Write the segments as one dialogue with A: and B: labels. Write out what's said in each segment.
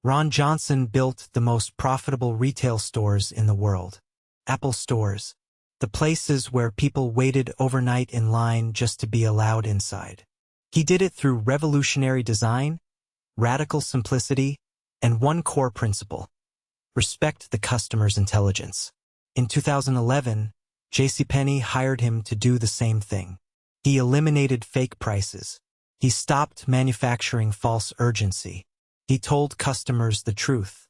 A: Ron Johnson built the most profitable retail stores in the world. Apple stores. The places where people waited overnight in line just to be allowed inside. He did it through revolutionary design, radical simplicity, and one core principle: respect the customer's intelligence. In 2011, JCPenney hired him to do the same thing. He eliminated fake prices. He stopped manufacturing false urgency. He told customers the truth.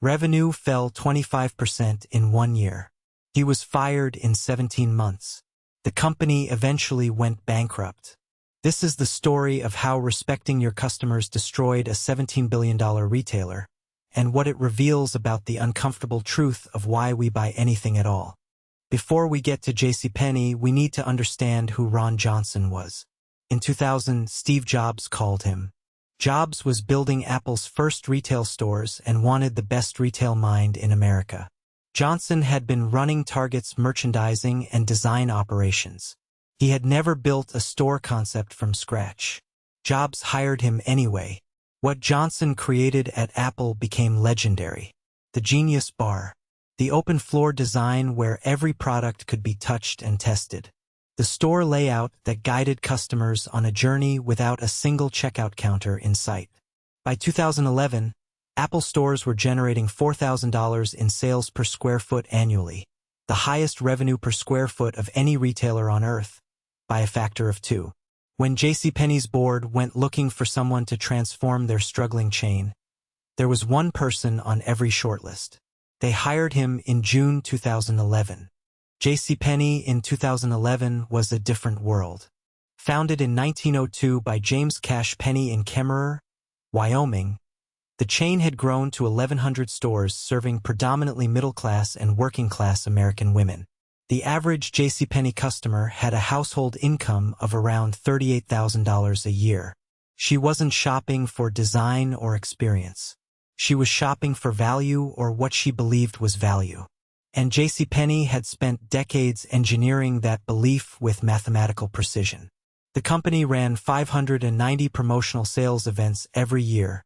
A: Revenue fell 25% in 1 year. He was fired in 17 months. The company eventually went bankrupt. This is the story of how respecting your customers destroyed a $17 billion retailer, and what it reveals about the uncomfortable truth of why we buy anything at all. Before we get to JCPenney, we need to understand who Ron Johnson was. In 2000, Steve Jobs called him. Jobs was building Apple's first retail stores and wanted the best retail mind in America. Johnson had been running Target's merchandising and design operations. He had never built a store concept from scratch. Jobs hired him anyway. What Johnson created at Apple became legendary. The Genius Bar. The open-floor design where every product could be touched and tested. The store layout that guided customers on a journey without a single checkout counter in sight. By 2011, Apple stores were generating $4,000 in sales per square foot annually, the highest revenue per square foot of any retailer on earth, by a factor of 2. When JCPenney's board went looking for someone to transform their struggling chain, there was one person on every shortlist. They hired him in June 2011. JCPenney in 2011 was a different world. Founded in 1902 by James Cash Penney in Kemmerer, Wyoming, the chain had grown to 1,100 stores serving predominantly middle-class and working-class American women. The average JCPenney customer had a household income of around $38,000 a year. She wasn't shopping for design or experience. She was shopping for value, or what she believed was value. And JCPenney had spent decades engineering that belief with mathematical precision. The company ran 590 promotional sales events every year,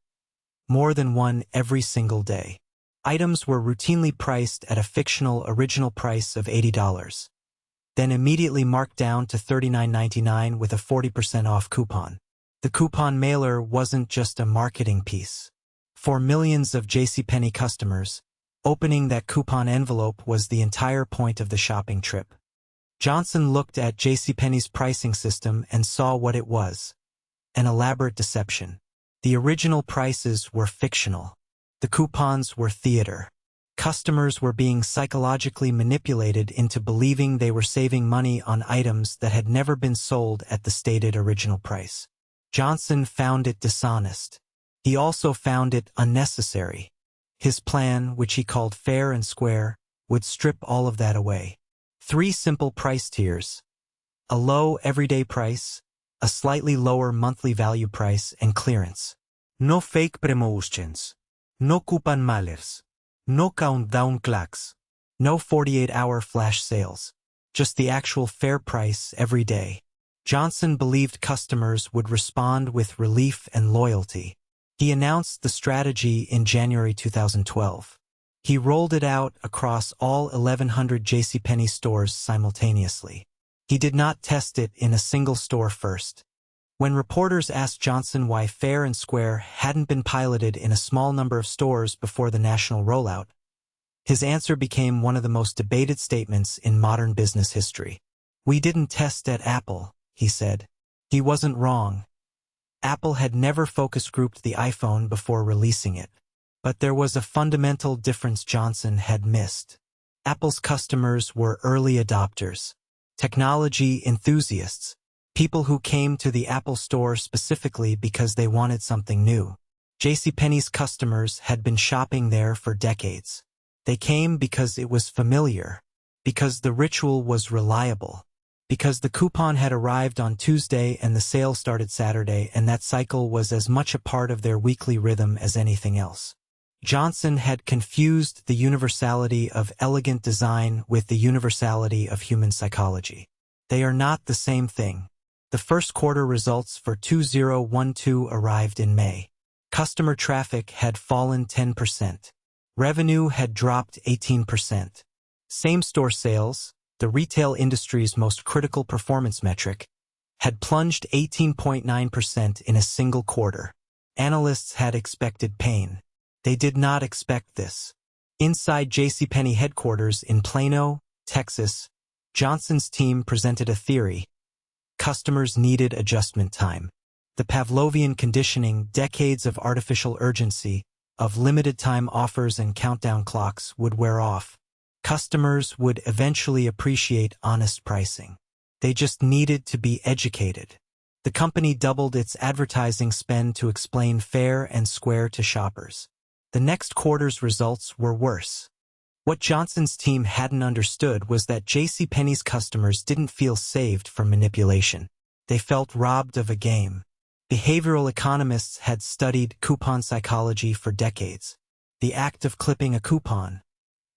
A: more than one every single day. Items were routinely priced at a fictional original price of $80, then immediately marked down to $39.99 with a 40% off coupon. The coupon mailer wasn't just a marketing piece. For millions of JCPenney customers, opening that coupon envelope was the entire point of the shopping trip. Johnson looked at JCPenney's pricing system and saw what it was: an elaborate deception. The original prices were fictional. The coupons were theater. Customers were being psychologically manipulated into believing they were saving money on items that had never been sold at the stated original price. Johnson found it dishonest. He also found it unnecessary. His plan, which he called fair and square, would strip all of that away. 3 simple price tiers: a low everyday price, a slightly lower monthly value price, and clearance. No fake promotions. No coupon mailers. No countdown clocks. No 48-hour flash sales. Just the actual fair price every day. Johnson believed customers would respond with relief and loyalty. He announced the strategy in January 2012. He rolled it out across all 1,100 JCPenney stores simultaneously. He did not test it in a single store first. When reporters asked Johnson why Fair and Square hadn't been piloted in a small number of stores before the national rollout, his answer became one of the most debated statements in modern business history. "We didn't test at Apple," he said. He wasn't wrong. Apple had never focus grouped the iPhone before releasing it. But there was a fundamental difference Johnson had missed. Apple's customers were early adopters, technology enthusiasts, people who came to the Apple store specifically because they wanted something new. JCPenney's customers had been shopping there for decades. They came because it was familiar, because the ritual was reliable, because the coupon had arrived on Tuesday and the sale started Saturday, and that cycle was as much a part of their weekly rhythm as anything else. Johnson had confused the universality of elegant design with the universality of human psychology. They are not the same thing. The first quarter results for 2012 arrived in May. Customer traffic had fallen 10%. Revenue had dropped 18%. Same-store sales, the retail industry's most critical performance metric, had plunged 18.9% in a single quarter. Analysts had expected pain. They did not expect this. Inside JCPenney headquarters in Plano, Texas, Johnson's team presented a theory. Customers needed adjustment time. The Pavlovian conditioning, decades of artificial urgency, of limited-time offers and countdown clocks would wear off. Customers would eventually appreciate honest pricing. They just needed to be educated. The company doubled its advertising spend to explain fair and square to shoppers. The next quarter's results were worse. What Johnson's team hadn't understood was that JCPenney's customers didn't feel saved from manipulation. They felt robbed of a game. Behavioral economists had studied coupon psychology for decades. The act of clipping a coupon,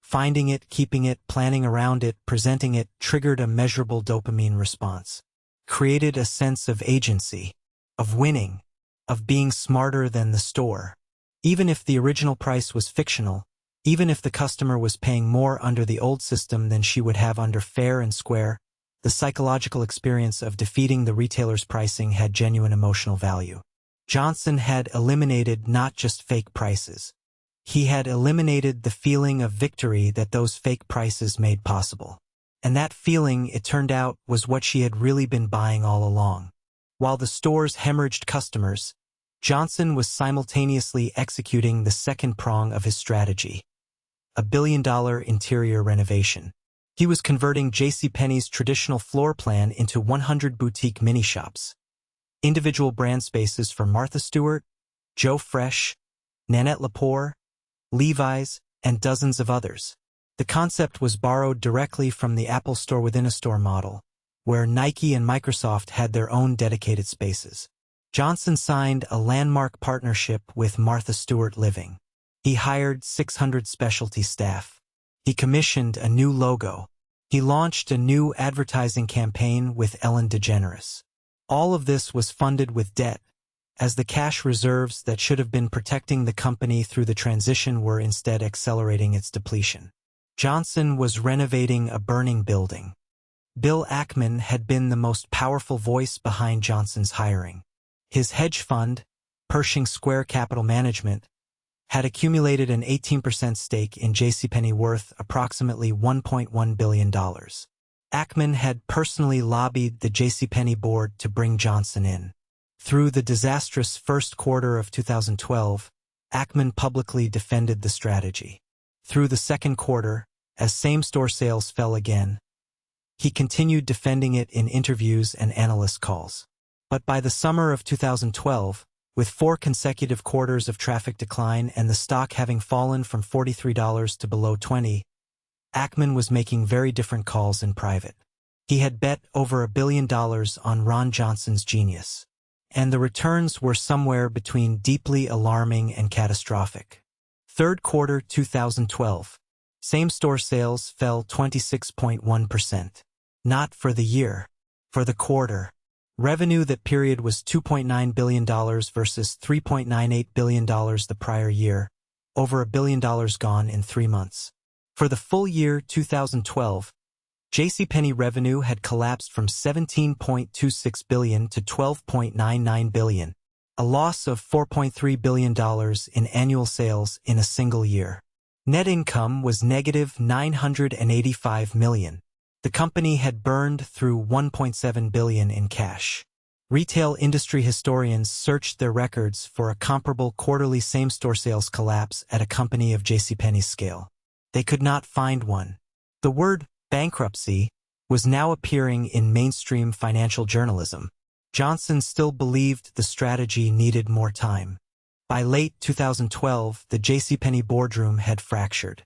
A: finding it, keeping it, planning around it, presenting it, triggered a measurable dopamine response. Created a sense of agency, of winning, of being smarter than the store. Even if the original price was fictional, even if the customer was paying more under the old system than she would have under fair and square, the psychological experience of defeating the retailer's pricing had genuine emotional value. Johnson had eliminated not just fake prices. He had eliminated the feeling of victory that those fake prices made possible. And that feeling, it turned out, was what she had really been buying all along. While the stores hemorrhaged customers, Johnson was simultaneously executing the second prong of his strategy, a billion-dollar interior renovation. He was converting JCPenney's traditional floor plan into 100 boutique mini-shops. Individual brand spaces for Martha Stewart, Joe Fresh, Nanette Lepore, Levi's, and dozens of others. The concept was borrowed directly from the Apple Store within a store model, where Nike and Microsoft had their own dedicated spaces. Johnson signed a landmark partnership with Martha Stewart Living. He hired 600 specialty staff. He commissioned a new logo. He launched a new advertising campaign with Ellen DeGeneres. All of this was funded with debt, as the cash reserves that should have been protecting the company through the transition were instead accelerating its depletion. Johnson was renovating a burning building. Bill Ackman had been the most powerful voice behind Johnson's hiring. His hedge fund, Pershing Square Capital Management, had accumulated an 18% stake in JCPenney worth approximately $1.1 billion. Ackman had personally lobbied the JCPenney board to bring Johnson in. Through the disastrous first quarter of 2012, Ackman publicly defended the strategy. Through the second quarter, as same-store sales fell again, he continued defending it in interviews and analyst calls. But by the summer of 2012, with 4 consecutive quarters of traffic decline and the stock having fallen from $43 to below $20, Ackman was making very different calls in private. He had bet over $1 billion on Ron Johnson's genius, and the returns were somewhere between deeply alarming and catastrophic. Third quarter 2012. Same-store sales fell 26.1%. Not for the year, for the quarter. Revenue that period was $2.9 billion versus $3.98 billion the prior year, over $1 billion gone in 3 months. For the full year 2012, JCPenney revenue had collapsed from $17.26 billion to $12.99 billion, a loss of $4.3 billion in annual sales in a single year. Net income was negative $985 million. The company had burned through $1.7 billion in cash. Retail industry historians searched their records for a comparable quarterly same-store sales collapse at a company of JCPenney's scale. They could not find one. The word bankruptcy was now appearing in mainstream financial journalism. Johnson still believed the strategy needed more time. By late 2012, the JCPenney boardroom had fractured.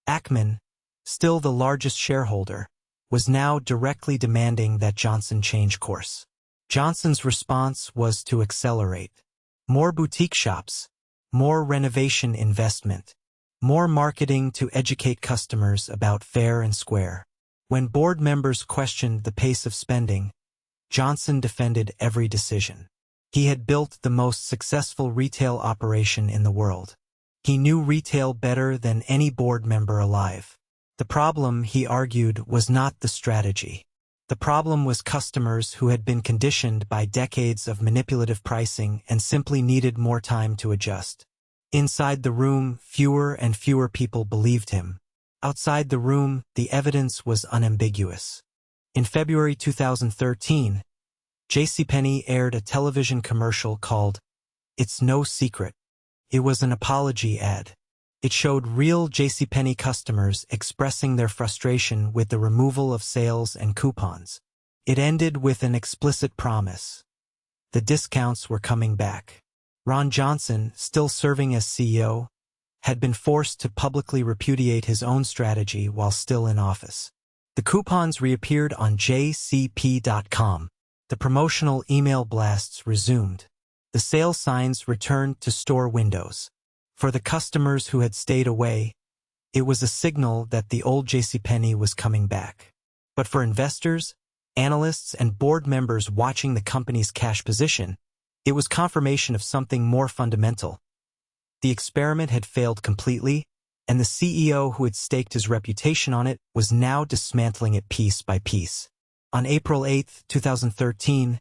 A: Ackman, still the largest shareholder, was now directly demanding that Johnson change course. Johnson's response was to accelerate. More boutique shops, more renovation investment, more marketing to educate customers about fair and square. When board members questioned the pace of spending, Johnson defended every decision. He had built the most successful retail operation in the world. He knew retail better than any board member alive. The problem, he argued, was not the strategy. The problem was customers who had been conditioned by decades of manipulative pricing and simply needed more time to adjust. Inside the room, fewer and fewer people believed him. Outside the room, the evidence was unambiguous. In February 2013, JCPenney aired a television commercial called "It's No Secret." It was an apology ad. It showed real JCPenney customers expressing their frustration with the removal of sales and coupons. It ended with an explicit promise. The discounts were coming back. Ron Johnson, still serving as CEO, had been forced to publicly repudiate his own strategy while still in office. The coupons reappeared on jcp.com. The promotional email blasts resumed. The sale signs returned to store windows. For the customers who had stayed away, it was a signal that the old JCPenney was coming back. But for investors, analysts, and board members watching the company's cash position, it was confirmation of something more fundamental. The experiment had failed completely, and the CEO who had staked his reputation on it was now dismantling it piece by piece. On April 8, 2013,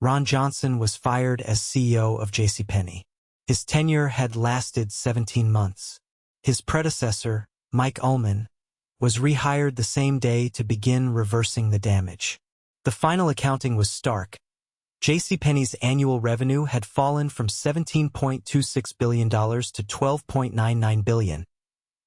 A: Ron Johnson was fired as CEO of JCPenney. His tenure had lasted 17 months. His predecessor, Mike Ullman, was rehired the same day to begin reversing the damage. The final accounting was stark. JCPenney's annual revenue had fallen from $17.26 billion to $12.99 billion,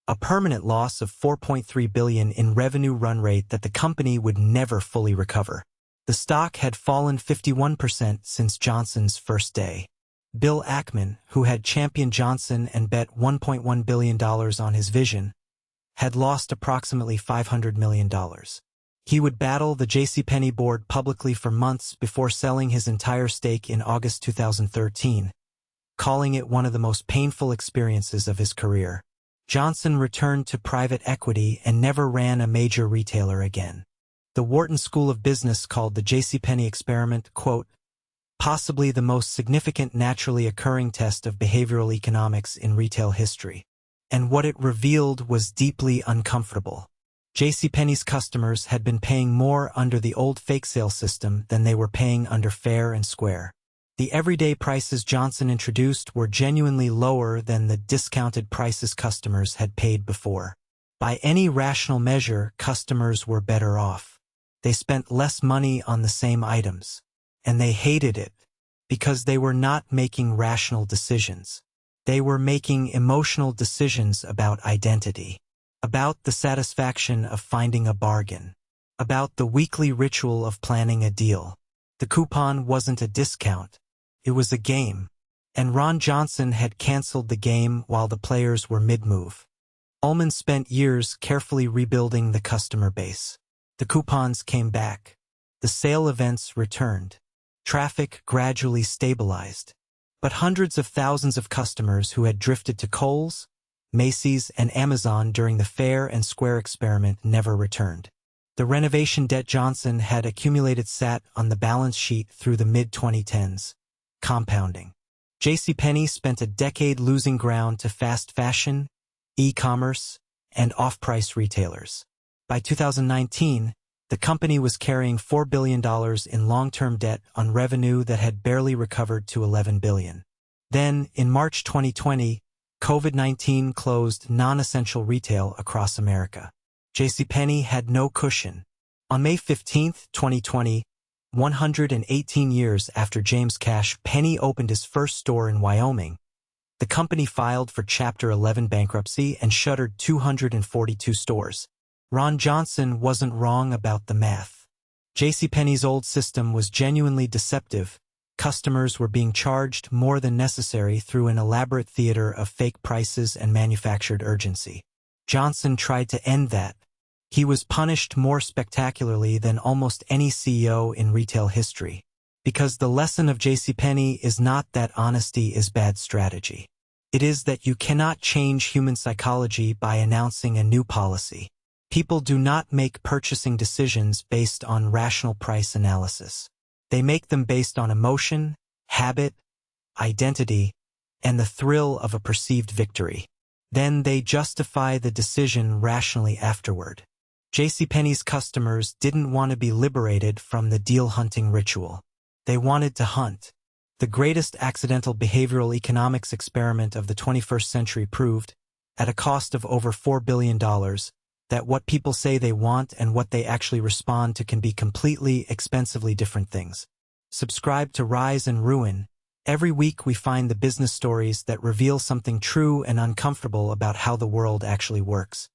A: a permanent loss of $4.3 billion in revenue run rate that the company would never fully recover. The stock had fallen 51% since Johnson's first day. Bill Ackman, who had championed Johnson and bet $1.1 billion on his vision, had lost approximately $500 million. He would battle the JCPenney board publicly for months before selling his entire stake in August 2013, calling it one of the most painful experiences of his career. Johnson returned to private equity and never ran a major retailer again. The Wharton School of Business called the JCPenney experiment, quote, possibly the most significant naturally occurring test of behavioral economics in retail history. And what it revealed was deeply uncomfortable. JCPenney's customers had been paying more under the old fake sale system than they were paying under fair and square. The everyday prices Johnson introduced were genuinely lower than the discounted prices customers had paid before. By any rational measure, customers were better off. They spent less money on the same items. And they hated it because they were not making rational decisions. They were making emotional decisions about identity, about the satisfaction of finding a bargain, about the weekly ritual of planning a deal. The coupon wasn't a discount. It was a game. And Ron Johnson had canceled the game while the players were mid-move. Ullman spent years carefully rebuilding the customer base. The coupons came back. The sale events returned. Traffic gradually stabilized. But hundreds of thousands of customers who had drifted to Kohl's, Macy's, and Amazon during the fair and square experiment never returned. The renovation debt Johnson had accumulated sat on the balance sheet through the mid-2010s, compounding. JCPenney spent a decade losing ground to fast fashion, e-commerce, and off-price retailers. By 2019, the company was carrying $4 billion in long-term debt on revenue that had barely recovered to $11 billion. Then, in March 2020, COVID-19 closed non-essential retail across America. JCPenney had no cushion. On May 15, 2020, 118 years after James Cash Penney opened his first store in Wyoming, the company filed for Chapter 11 bankruptcy and shuttered 242 stores. Ron Johnson wasn't wrong about the math. JCPenney's old system was genuinely deceptive. Customers were being charged more than necessary through an elaborate theater of fake prices and manufactured urgency. Johnson tried to end that. He was punished more spectacularly than almost any CEO in retail history. Because the lesson of JCPenney is not that honesty is bad strategy. It is that you cannot change human psychology by announcing a new policy. People do not make purchasing decisions based on rational price analysis. They make them based on emotion, habit, identity, and the thrill of a perceived victory. Then they justify the decision rationally afterward. JCPenney's customers didn't want to be liberated from the deal-hunting ritual. They wanted to hunt. The greatest accidental behavioral economics experiment of the 21st century proved, at a cost of over $4 billion, that what people say they want and what they actually respond to can be completely, expensively different things. Subscribe to Rise and Ruin. Every week we find the business stories that reveal something true and uncomfortable about how the world actually works.